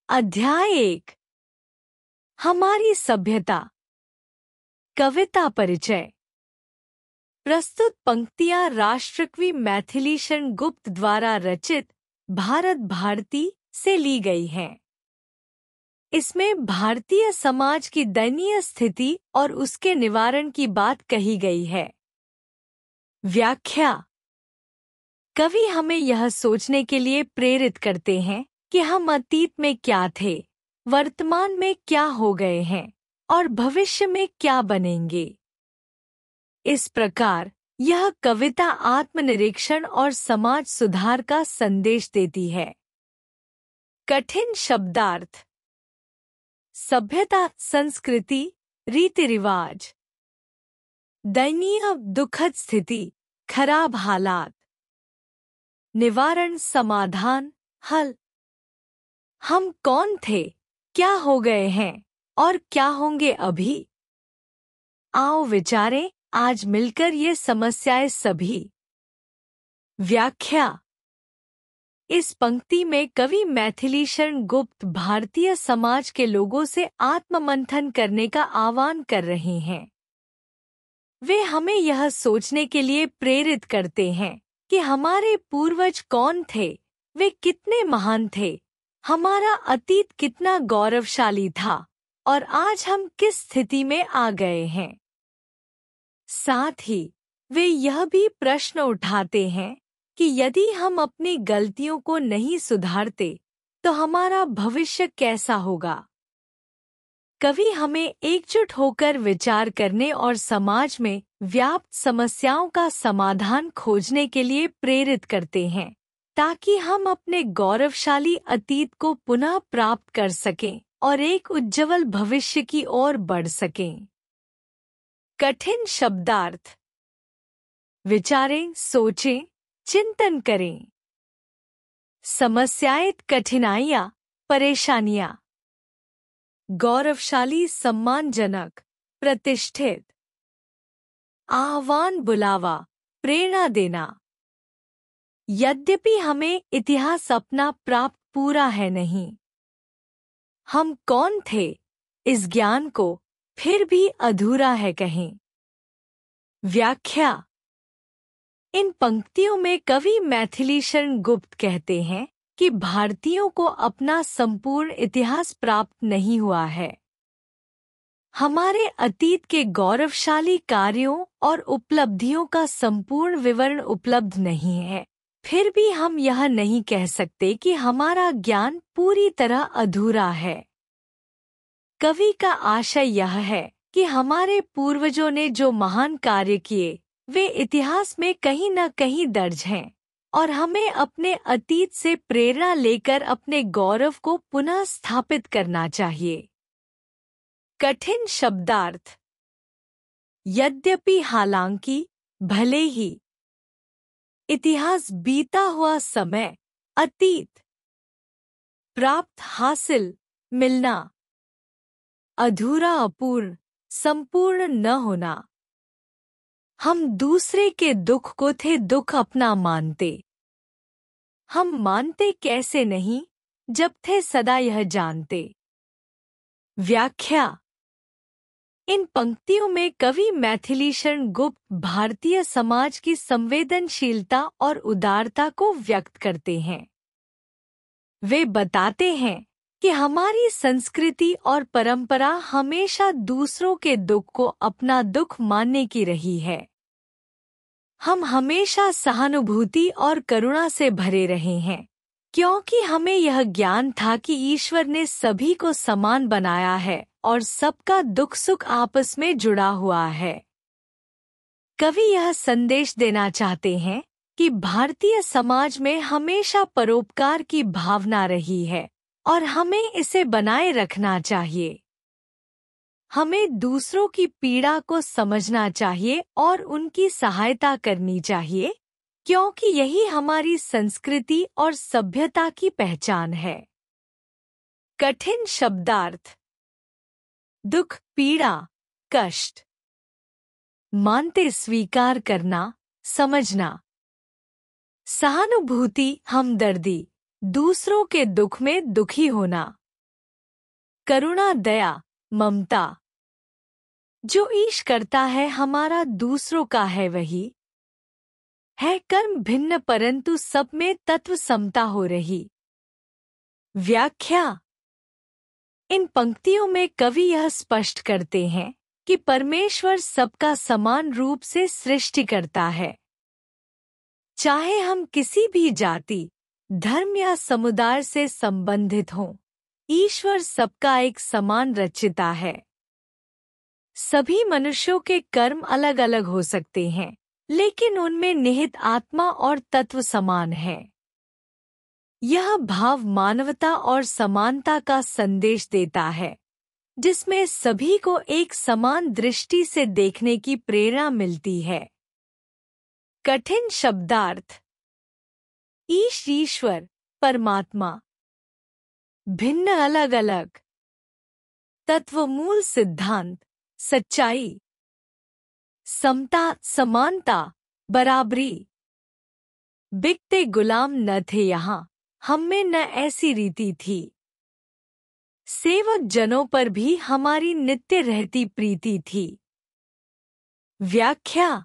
अध्याय 1 हमारी सभ्यता। कविता परिचय। प्रस्तुत पंक्तियां राष्ट्रकवि मैथिलीशरण गुप्त द्वारा रचित भारत भारती से ली गई हैं। इसमें भारतीय समाज की दयनीय स्थिति और उसके निवारण की बात कही गई है। व्याख्या। कवि हमें यह सोचने के लिए प्रेरित करते हैं कि हम अतीत में क्या थे, वर्तमान में क्या हो गए हैं और भविष्य में क्या बनेंगे। इस प्रकार यह कविता आत्मनिरीक्षण और समाज सुधार का संदेश देती है। कठिन शब्दार्थ। सभ्यता, संस्कृति, रीति रिवाज। दयनीय दुखद स्थिति, खराब हालात। निवारण, समाधान, हल। हम कौन थे, क्या हो गए हैं और क्या होंगे अभी। आओ विचारें आज मिलकर ये समस्याएं सभी। व्याख्या। इस पंक्ति में कवि मैथिलीशरण गुप्त भारतीय समाज के लोगों से आत्ममंथन करने का आह्वान कर रहे हैं। वे हमें यह सोचने के लिए प्रेरित करते हैं कि हमारे पूर्वज कौन थे, वे कितने महान थे, हमारा अतीत कितना गौरवशाली था और आज हम किस स्थिति में आ गए हैं। साथ ही वे यह भी प्रश्न उठाते हैं कि यदि हम अपनी गलतियों को नहीं सुधारते तो हमारा भविष्य कैसा होगा। कवि हमें एकजुट होकर विचार करने और समाज में व्याप्त समस्याओं का समाधान खोजने के लिए प्रेरित करते हैं, ताकि हम अपने गौरवशाली अतीत को पुनः प्राप्त कर सकें और एक उज्ज्वल भविष्य की ओर बढ़ सकें। कठिन शब्दार्थ। विचारें, सोचें, चिंतन करें। समस्याएं, कठिनाइयां, परेशानियां। गौरवशाली, सम्मानजनक, प्रतिष्ठित। आह्वान, बुलावा, प्रेरणा देना। यद्यपि हमें इतिहास अपना प्राप्त पूरा है नहीं। हम कौन थे, इस ज्ञान को फिर भी अधूरा है कहें। व्याख्या। इन पंक्तियों में कवि मैथिलीशरण गुप्त कहते हैं कि भारतीयों को अपना संपूर्ण इतिहास प्राप्त नहीं हुआ है। हमारे अतीत के गौरवशाली कार्यों और उपलब्धियों का संपूर्ण विवरण उपलब्ध नहीं है। फिर भी हम यह नहीं कह सकते कि हमारा ज्ञान पूरी तरह अधूरा है। कवि का आशय यह है कि हमारे पूर्वजों ने जो महान कार्य किए वे इतिहास में कहीं न कहीं दर्ज हैं और हमें अपने अतीत से प्रेरणा लेकर अपने गौरव को पुनः स्थापित करना चाहिए। कठिन शब्दार्थ। यद्यपि, हालांकि, भले ही। इतिहास, बीता हुआ समय, अतीत। प्राप्त, हासिल, मिलना। अधूरा, अपूर्ण, संपूर्ण न होना। हम दूसरे के दुख को थे दुख अपना मानते। हम मानते कैसे नहीं, जब थे सदा यह जानते। व्याख्या। इन पंक्तियों में कवि मैथिलीशरण गुप्त भारतीय समाज की संवेदनशीलता और उदारता को व्यक्त करते हैं। वे बताते हैं कि हमारी संस्कृति और परंपरा हमेशा दूसरों के दुख को अपना दुख मानने की रही है। हम हमेशा सहानुभूति और करुणा से भरे रहे हैं, क्योंकि हमें यह ज्ञान था कि ईश्वर ने सभी को समान बनाया है और सबका दुख सुख आपस में जुड़ा हुआ है। कवि यह संदेश देना चाहते हैं कि भारतीय समाज में हमेशा परोपकार की भावना रही है और हमें इसे बनाए रखना चाहिए। हमें दूसरों की पीड़ा को समझना चाहिए और उनकी सहायता करनी चाहिए, क्योंकि यही हमारी संस्कृति और सभ्यता की पहचान है। कठिन शब्दार्थ। दुख, पीड़ा, कष्ट। मानते, स्वीकार करना, समझना। सहानुभूति, हमदर्दी, दूसरों के दुख में दुखी होना। करुणा, दया, ममता। जो ईश करता है हमारा दूसरों का है वही है कर्म भिन्न परंतु सब में तत्व समता हो रही। व्याख्या। इन पंक्तियों में कवि यह स्पष्ट करते हैं कि परमेश्वर सबका समान रूप से सृष्टि करता है। चाहे हम किसी भी जाति, धर्म या समुदाय से संबंधित हों, ईश्वर सबका एक समान रचिता है। सभी मनुष्यों के कर्म अलग अलग हो सकते हैं, लेकिन उनमें निहित आत्मा और तत्व समान है। यह भाव मानवता और समानता का संदेश देता है, जिसमें सभी को एक समान दृष्टि से देखने की प्रेरणा मिलती है। कठिन शब्दार्थ। ईश, ईश्वर, परमात्मा। भिन्न, अलग अलग। तत्व, मूल सिद्धांत, सच्चाई। समता, समानता, बराबरी। बिकते गुलाम न थे यहाँ, हम में न ऐसी रीति थी। सेवक जनों पर भी हमारी नित्य रहती प्रीति थी। व्याख्या।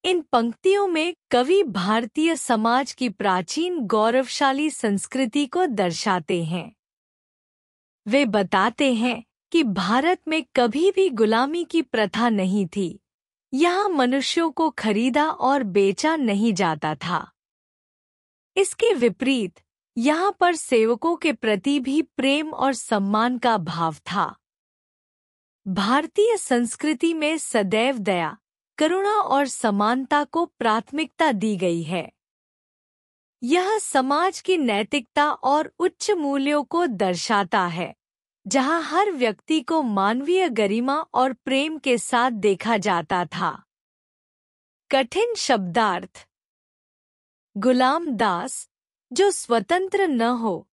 इन पंक्तियों में कवि भारतीय समाज की प्राचीन गौरवशाली संस्कृति को दर्शाते हैं। वे बताते हैं कि भारत में कभी भी गुलामी की प्रथा नहीं थी। यहाँ मनुष्यों को खरीदा और बेचा नहीं जाता था। इसके विपरीत यहाँ पर सेवकों के प्रति भी प्रेम और सम्मान का भाव था। भारतीय संस्कृति में सदैव दया, करुणा और समानता को प्राथमिकता दी गई है। यह समाज की नैतिकता और उच्च मूल्यों को दर्शाता है, जहाँ हर व्यक्ति को मानवीय गरिमा और प्रेम के साथ देखा जाता था। कठिन शब्दार्थ। गुलाम, दास, जो स्वतंत्र न हो।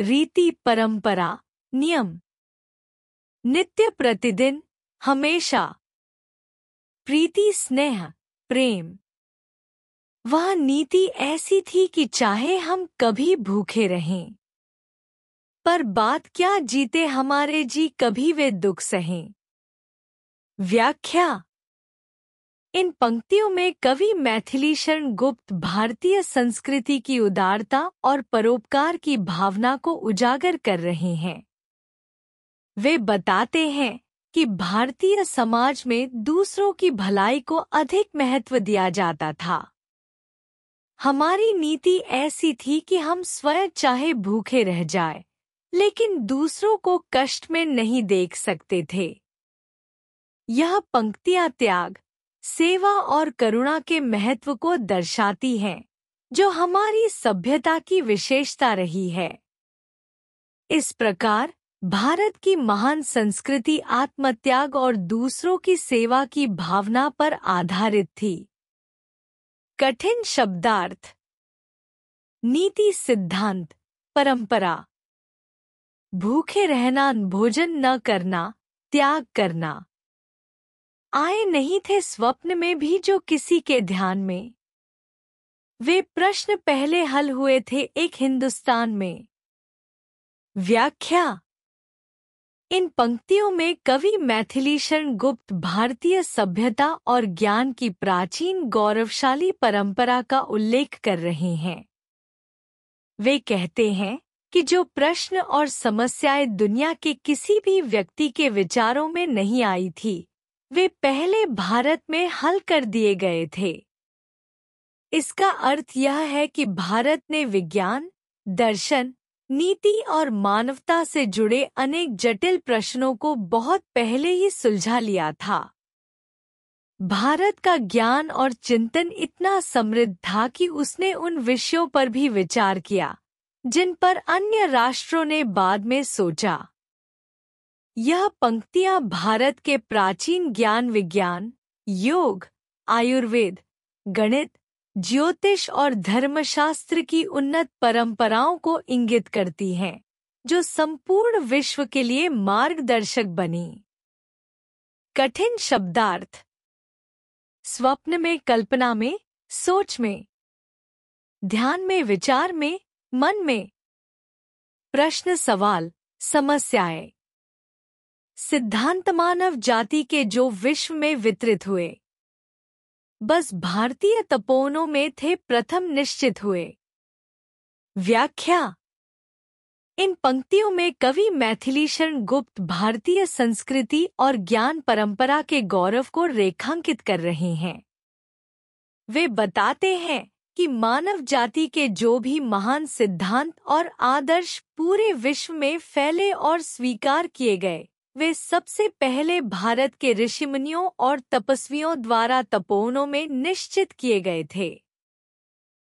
रीति, परंपरा, नियम। नित्य, प्रतिदिन, हमेशा। प्रीति, स्नेह, प्रेम। वह नीति ऐसी थी कि चाहे हम कभी भूखे रहें, पर बात क्या जीते हमारे जी, कभी वे दुख सहें। व्याख्या। इन पंक्तियों में कवि मैथिली शरण गुप्त भारतीय संस्कृति की उदारता और परोपकार की भावना को उजागर कर रहे हैं। वे बताते हैं कि भारतीय समाज में दूसरों की भलाई को अधिक महत्व दिया जाता था। हमारी नीति ऐसी थी कि हम स्वयं चाहे भूखे रह जाए, लेकिन दूसरों को कष्ट में नहीं देख सकते थे। यह पंक्तियां त्याग, सेवा और करुणा के महत्व को दर्शाती हैं, जो हमारी सभ्यता की विशेषता रही है। इस प्रकार भारत की महान संस्कृति आत्मत्याग और दूसरों की सेवा की भावना पर आधारित थी। कठिन शब्दार्थ। नीति, सिद्धांत, परंपरा। भूखे रहना, भोजन न करना, त्याग करना। आए नहीं थे स्वप्न में भी जो किसी के ध्यान में। वे प्रश्न पहले हल हुए थे एक हिंदुस्तान में। व्याख्या। इन पंक्तियों में कवि मैथिली शरण गुप्त भारतीय सभ्यता और ज्ञान की प्राचीन गौरवशाली परंपरा का उल्लेख कर रहे हैं। वे कहते हैं कि जो प्रश्न और समस्याएं दुनिया के किसी भी व्यक्ति के विचारों में नहीं आई थी, वे पहले भारत में हल कर दिए गए थे। इसका अर्थ यह है कि भारत ने विज्ञान, दर्शन, नीति और मानवता से जुड़े अनेक जटिल प्रश्नों को बहुत पहले ही सुलझा लिया था। भारत का ज्ञान और चिंतन इतना समृद्ध था कि उसने उन विषयों पर भी विचार किया, जिन पर अन्य राष्ट्रों ने बाद में सोचा। यह पंक्तियां भारत के प्राचीन ज्ञान, विज्ञान, योग, आयुर्वेद, गणित, ज्योतिष और धर्मशास्त्र की उन्नत परंपराओं को इंगित करती हैं, जो संपूर्ण विश्व के लिए मार्गदर्शक बनी। कठिन शब्दार्थ। स्वप्न में, कल्पना में, सोच में। ध्यान में, विचार में, मन में। प्रश्न, सवाल, समस्याएं। सिद्धांत मानव जाति के जो विश्व में वितरित हुए, बस भारतीय तपोवनों में थे प्रथम निश्चित हुए। व्याख्या। इन पंक्तियों में कवि मैथिली शरण गुप्त भारतीय संस्कृति और ज्ञान परंपरा के गौरव को रेखांकित कर रहे हैं। वे बताते हैं कि मानव जाति के जो भी महान सिद्धांत और आदर्श पूरे विश्व में फैले और स्वीकार किए गए, वे सबसे पहले भारत के ऋषिमुनियों और तपस्वियों द्वारा तपोवनों में निश्चित किए गए थे।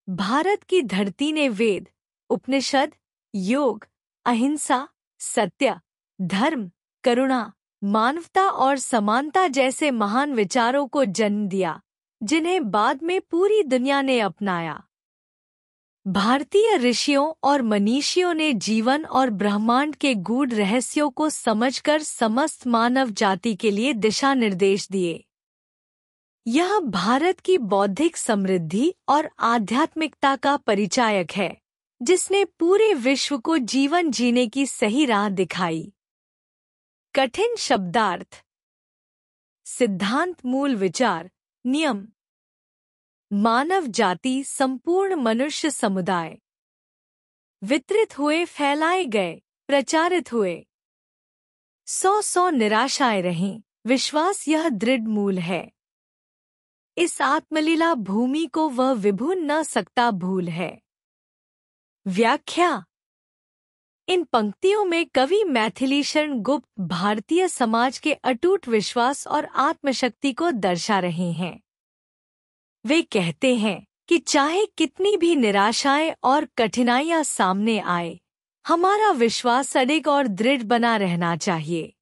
भारत की धरती ने वेद, उपनिषद, योग, अहिंसा, सत्य, धर्म, करुणा, मानवता और समानता जैसे महान विचारों को जन्म दिया, जिन्हें बाद में पूरी दुनिया ने अपनाया। भारतीय ऋषियों और मनीषियों ने जीवन और ब्रह्मांड के गूढ़ रहस्यों को समझकर समस्त मानव जाति के लिए दिशा निर्देश दिए। यह भारत की बौद्धिक समृद्धि और आध्यात्मिकता का परिचायक है, जिसने पूरे विश्व को जीवन जीने की सही राह दिखाई। कठिन शब्दार्थ। सिद्धांत मूल विचार, नियम। मानव जाति संपूर्ण मनुष्य समुदाय। वितरित हुए, फैलाए गए, प्रचारित हुए। 100 निराशाएं रहीं, विश्वास यह दृढ़ मूल है। इस आत्मलीला भूमि को वह विभू न सकता भूल है। व्याख्या। इन पंक्तियों में कवि मैथिली शरण गुप्त भारतीय समाज के अटूट विश्वास और आत्मशक्ति को दर्शा रहे हैं। वे कहते हैं कि चाहे कितनी भी निराशाएं और कठिनाइयां सामने आए, हमारा विश्वास अडिग और दृढ़ बना रहना चाहिए।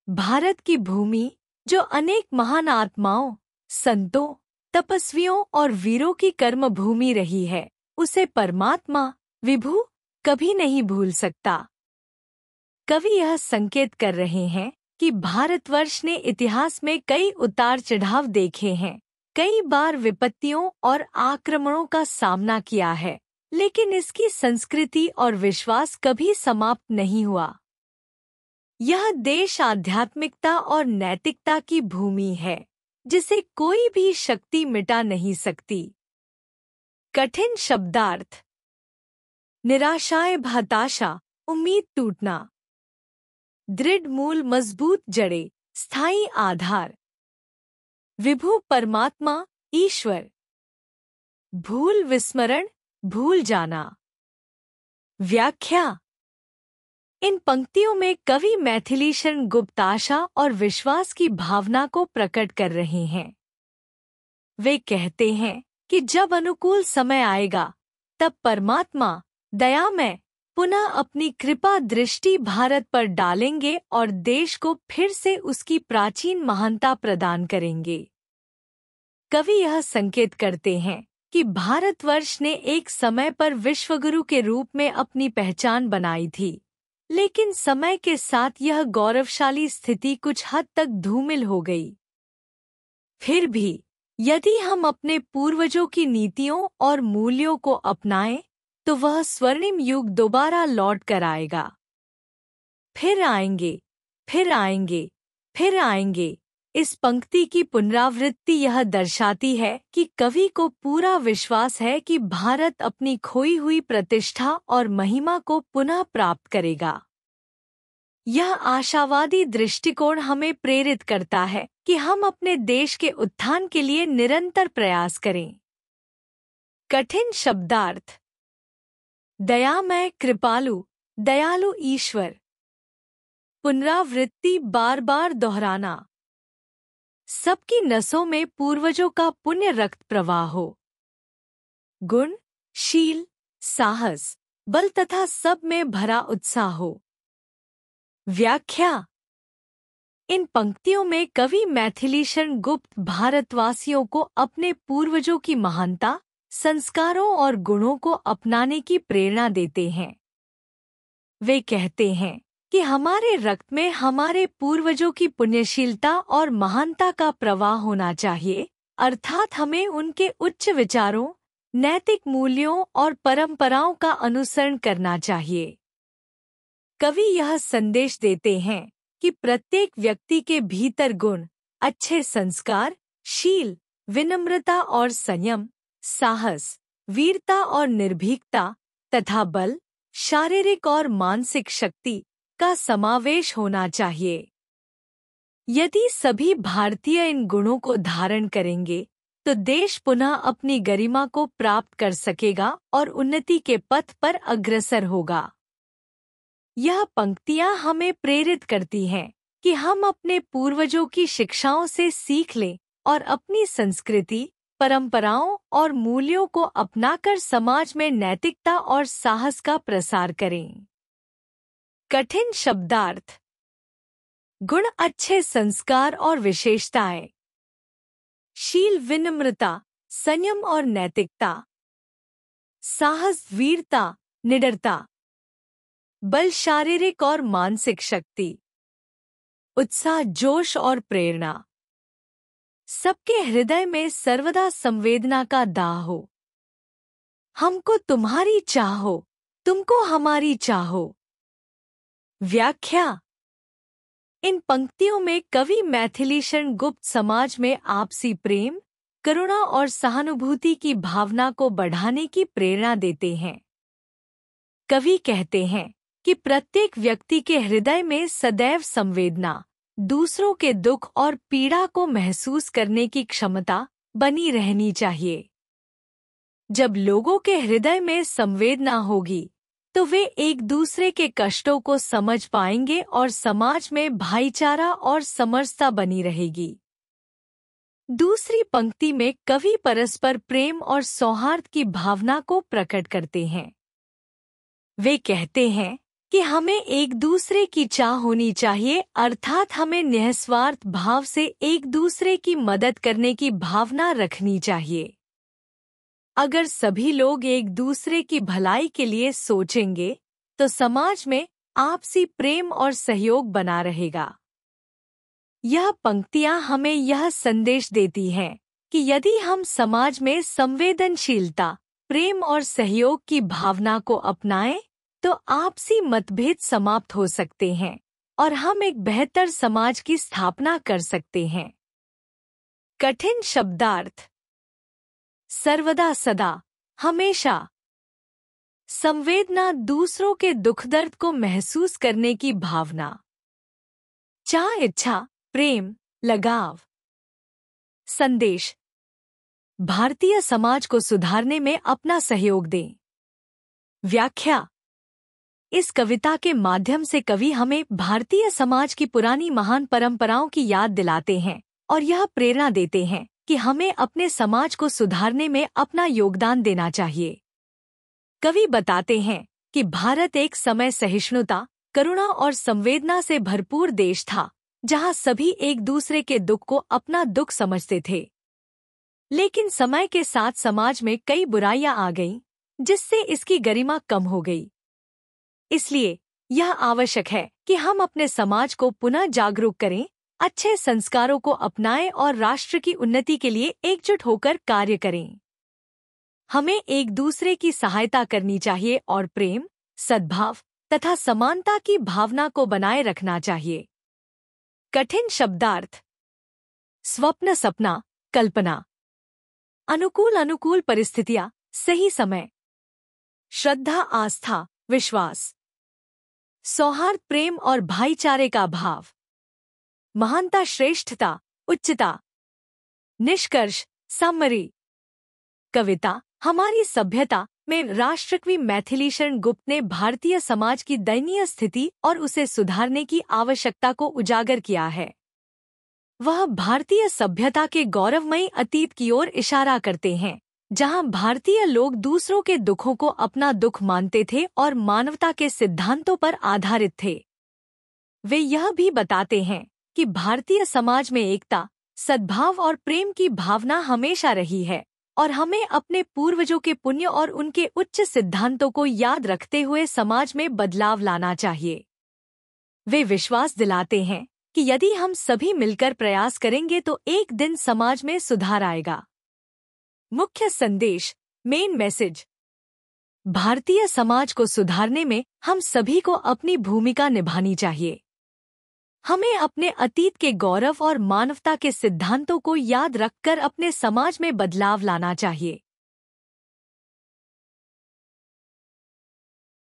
भारत की भूमि, जो अनेक महान आत्माओं, संतों, तपस्वियों और वीरों की कर्म भूमि रही है, उसे परमात्मा, विभु कभी नहीं भूल सकता। कवि यह संकेत कर रहे हैं कि भारतवर्ष ने इतिहास में कई उतार चढ़ाव देखे हैं, कई बार विपत्तियों और आक्रमणों का सामना किया है, लेकिन इसकी संस्कृति और विश्वास कभी समाप्त नहीं हुआ। यह देश आध्यात्मिकता और नैतिकता की भूमि है, जिसे कोई भी शक्ति मिटा नहीं सकती। कठिन शब्दार्थ। निराशाएं, हताशा, उम्मीद टूटना। दृढ़ मूल, मजबूत जड़ें, स्थायी आधार। विभु परमात्मा, ईश्वर। भूल, विस्मरण, भूल जाना। व्याख्या। इन पंक्तियों में कवि मैथिली शरण गुप्त आशा और विश्वास की भावना को प्रकट कर रहे हैं। वे कहते हैं कि जब अनुकूल समय आएगा, तब परमात्मा दयामय पुनः अपनी कृपा दृष्टि भारत पर डालेंगे और देश को फिर से उसकी प्राचीन महानता प्रदान करेंगे। कवि यह संकेत करते हैं कि भारतवर्ष ने एक समय पर विश्वगुरु के रूप में अपनी पहचान बनाई थी, लेकिन समय के साथ यह गौरवशाली स्थिति कुछ हद तक धूमिल हो गई। फिर भी यदि हम अपने पूर्वजों की नीतियों और मूल्यों को अपनाएं, तो वह स्वर्णिम युग दोबारा लौट कर आएगा। फिर आएंगे, फिर आएंगे, फिर आएंगे। इस पंक्ति की पुनरावृत्ति यह दर्शाती है कि कवि को पूरा विश्वास है कि भारत अपनी खोई हुई प्रतिष्ठा और महिमा को पुनः प्राप्त करेगा। यह आशावादी दृष्टिकोण हमें प्रेरित करता है कि हम अपने देश के उत्थान के लिए निरंतर प्रयास करें। कठिन शब्दार्थ। दयामय, कृपालु, दयालु ईश्वर। पुनरावृत्ति, बार बार दोहराना। सबकी नसों में पूर्वजों का पुण्य रक्त प्रवाह हो। गुण, शील, साहस, बल तथा सब में भरा उत्साह हो। व्याख्या। इन पंक्तियों में कवि मैथिली शरण गुप्त भारतवासियों को अपने पूर्वजों की महानता, संस्कारों और गुणों को अपनाने की प्रेरणा देते हैं। वे कहते हैं कि हमारे रक्त में हमारे पूर्वजों की पुण्यशीलता और महानता का प्रवाह होना चाहिए, अर्थात हमें उनके उच्च विचारों, नैतिक मूल्यों और परंपराओं का अनुसरण करना चाहिए। कवि यह संदेश देते हैं कि प्रत्येक व्यक्ति के भीतर गुण, अच्छे संस्कार, शील, विनम्रता और संयम, साहस, वीरता और निर्भीकता तथा बल, शारीरिक और मानसिक शक्ति का समावेश होना चाहिए। यदि सभी भारतीय इन गुणों को धारण करेंगे तो देश पुनः अपनी गरिमा को प्राप्त कर सकेगा और उन्नति के पथ पर अग्रसर होगा। यह पंक्तियां हमें प्रेरित करती हैं कि हम अपने पूर्वजों की शिक्षाओं से सीख लें और अपनी संस्कृति, परंपराओं और मूल्यों को अपनाकर समाज में नैतिकता और साहस का प्रसार करें। कठिन शब्दार्थ। गुण, अच्छे संस्कार और विशेषताएं। शील, विनम्रता, संयम और नैतिकता। साहस, वीरता, निडरता। बल, शारीरिक और मानसिक शक्ति। उत्साह, जोश और प्रेरणा। सबके हृदय में सर्वदा संवेदना का दाह हो। हमको तुम्हारी चाह हो, तुमको हमारी चाह हो। व्याख्या। इन पंक्तियों में कवि मैथिली शरण गुप्त समाज में आपसी प्रेम, करुणा और सहानुभूति की भावना को बढ़ाने की प्रेरणा देते हैं। कवि कहते हैं कि प्रत्येक व्यक्ति के हृदय में सदैव संवेदना, दूसरों के दुख और पीड़ा को महसूस करने की क्षमता बनी रहनी चाहिए। जब लोगों के हृदय में संवेदना होगी तो वे एक दूसरे के कष्टों को समझ पाएंगे और समाज में भाईचारा और समरसता बनी रहेगी। दूसरी पंक्ति में कवि परस्पर प्रेम और सौहार्द की भावना को प्रकट करते हैं। वे कहते हैं कि हमें एक दूसरे की चाह होनी चाहिए, अर्थात हमें निस्वार्थ भाव से एक दूसरे की मदद करने की भावना रखनी चाहिए। अगर सभी लोग एक दूसरे की भलाई के लिए सोचेंगे तो समाज में आपसी प्रेम और सहयोग बना रहेगा। यह पंक्तियां हमें यह संदेश देती हैं कि यदि हम समाज में संवेदनशीलता, प्रेम और सहयोग की भावना को अपनाएं तो आपसी मतभेद समाप्त हो सकते हैं और हम एक बेहतर समाज की स्थापना कर सकते हैं। कठिन शब्दार्थ। सर्वदा, सदा, हमेशा। संवेदना, दूसरों के दुख दर्द को महसूस करने की भावना। चाह, इच्छा, प्रेम, लगाव। संदेश। भारतीय समाज को सुधारने में अपना सहयोग दें। व्याख्या। इस कविता के माध्यम से कवि हमें भारतीय समाज की पुरानी महान परंपराओं की याद दिलाते हैं और यह प्रेरणा देते हैं कि हमें अपने समाज को सुधारने में अपना योगदान देना चाहिए। कवि बताते हैं कि भारत एक समय सहिष्णुता, करुणा और संवेदना से भरपूर देश था, जहां सभी एक दूसरे के दुख को अपना दुख समझते थे। लेकिन समय के साथ समाज में कई बुराइयां आ गईं, जिससे इसकी गरिमा कम हो गई। इसलिए यह आवश्यक है कि हम अपने समाज को पुनः जागरूक करें, अच्छे संस्कारों को अपनाएं और राष्ट्र की उन्नति के लिए एकजुट होकर कार्य करें। हमें एक दूसरे की सहायता करनी चाहिए और प्रेम, सद्भाव तथा समानता की भावना को बनाए रखना चाहिए। कठिन शब्दार्थ। स्वप्न, सपना, कल्पना। अनुकूल परिस्थितियां, सही समय। श्रद्धा, आस्था, विश्वास। सौहार्द, प्रेम और भाईचारे का भाव। महानता, श्रेष्ठता, उच्चता। निष्कर्ष, समरी। कविता हमारी सभ्यता में राष्ट्रकवि मैथिली शरण गुप्त ने भारतीय समाज की दयनीय स्थिति और उसे सुधारने की आवश्यकता को उजागर किया है। वह भारतीय सभ्यता के गौरवमयी अतीत की ओर इशारा करते हैं, जहां भारतीय लोग दूसरों के दुखों को अपना दुख मानते थे और मानवता के सिद्धांतों पर आधारित थे। वे यह भी बताते हैं कि भारतीय समाज में एकता, सद्भाव और प्रेम की भावना हमेशा रही है और हमें अपने पूर्वजों के पुण्य और उनके उच्च सिद्धांतों को याद रखते हुए समाज में बदलाव लाना चाहिए। वे विश्वास दिलाते हैं कि यदि हम सभी मिलकर प्रयास करेंगे तो एक दिन समाज में सुधार आएगा। मुख्य संदेश, मेन मैसेज। भारतीय समाज को सुधारने में हम सभी को अपनी भूमिका निभानी चाहिए। हमें अपने अतीत के गौरव और मानवता के सिद्धांतों को याद रखकर अपने समाज में बदलाव लाना चाहिए।